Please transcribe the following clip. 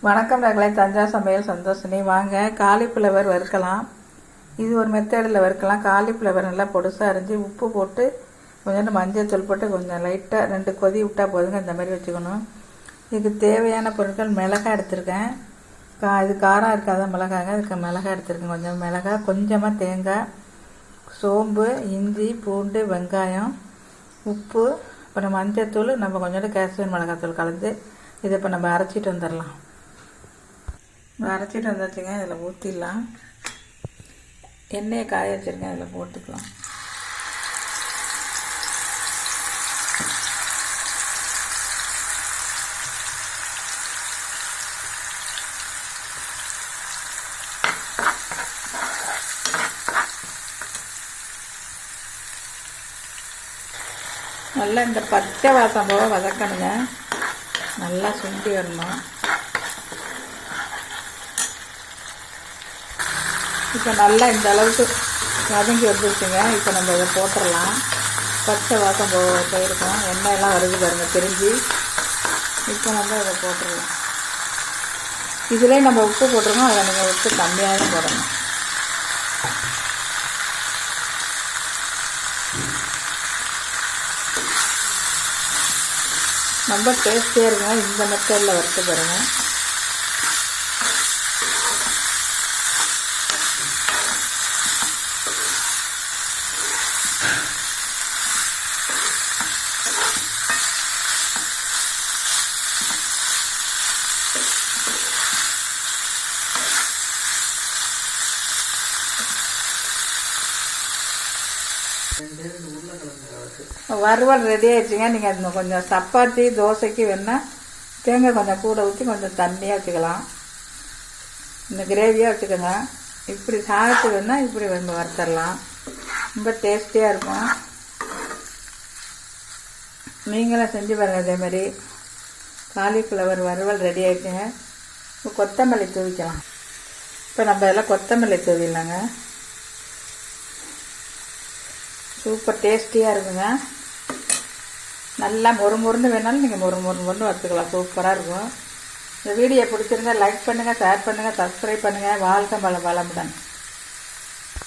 வணக்கம் நகலை தஞ்சா சமையல் சந்தோஷினி. வாங்க காலிஃப்ளவர் வறுக்கலாம். இது ஒரு மெத்தடில் வறுக்கலாம். காலிஃப்ளவர் நல்லா பொடுசாக அரிஞ்சு உப்பு போட்டு கொஞ்சோண்டு மஞ்சள் தூள் போட்டு கொஞ்சம் லைட்டாக 2 கொதி விட்டால் போதுங்க. இந்த மாதிரி வச்சுக்கணும். இதுக்கு தேவையான பொருட்கள் மிளகாய் எடுத்திருக்கேன். இது காரம் இருக்காத மிளகாங்க. இதுக்கு மிளகாய் எடுத்திருக்கேன். கொஞ்சம் மிளகாய், கொஞ்சமாக தேங்காய், சோம்பு, இஞ்சி, பூண்டு, வெங்காயம், உப்பு, அப்புறம் மஞ்சள் தூள், நம்ம கொஞ்சோண்டு காஷ்மீர் மிளகாத்தூள் கலந்து இதை இப்போ நம்ம அரைச்சிட்டு வந்துடலாம். அரைச்சிட்டு வந்தாச்சுங்க. இதில் ஊற்றிடலாம். எண்ணெயை காய வச்சுருக்கேன், இதில் போட்டுக்கலாம். நல்லா இந்த பச்சை வாசம் போக வதக்கணுங்க. நல்லா சுண்டி வரணும். இப்போ நல்லா இந்த அளவுக்கு வதங்கி வந்துருச்சுங்க. இப்போ நம்ம இதை போட்டுடலாம். பச்சை வாசம் போயிருக்கோம். எண்ணெயெல்லாம் வருது பாருங்க தெரிஞ்சு. இப்போ நம்ம இதை போட்டுடலாம். இதுலேயே நம்ம உப்பு போட்டிருக்கோம். அதை நீங்கள் உப்பு கம்மியாக தான் போடணும். ரொம்ப டேஸ்டியாக இருக்குங்க. இந்த மெத்தடில் வறுத்து பாருங்கள். வறுவல் ரெடி ஆயிடுச்சுங்க. நீங்கள் அது கொஞ்சம் சப்பாத்தி தோசைக்கு வேணால் தேங்காய் கொஞ்சம் கூட ஊற்றி கொஞ்சம் தண்ணியாக வச்சுக்கலாம். இந்த கிரேவியாக வச்சுக்கோங்க. இப்படி சாதத்துக்கு வேணால் இப்படி நம்ம வறுத்தரலாம். ரொம்ப டேஸ்டியாக இருக்கும். நீங்களும் செஞ்சு பாருங்கள். அதேமாதிரி காலிஃப்ளவர் வறுவல் ரெடி ஆயிடுச்சுங்க. இப்போ கொத்தமல்லி தூவிக்கலாம். இப்போ நம்ம எல்லாம் கொத்தமல்லி தூவிடலாங்க. சூப்பர் டேஸ்டியாக இருக்குங்க. நல்லா மொறுமொறுன்னு வேணாலும் நீங்கள் மொறுமொறுன்னு வறுத்துக்கலாம். சூப்பராக இருக்கும். இந்த வீடியோ பிடிச்சிருந்தா லைக் பண்ணுங்கள், ஷேர் பண்ணுங்கள், சப்ஸ்கிரைப் பண்ணுங்கள். வாழ்க வளமுடன்.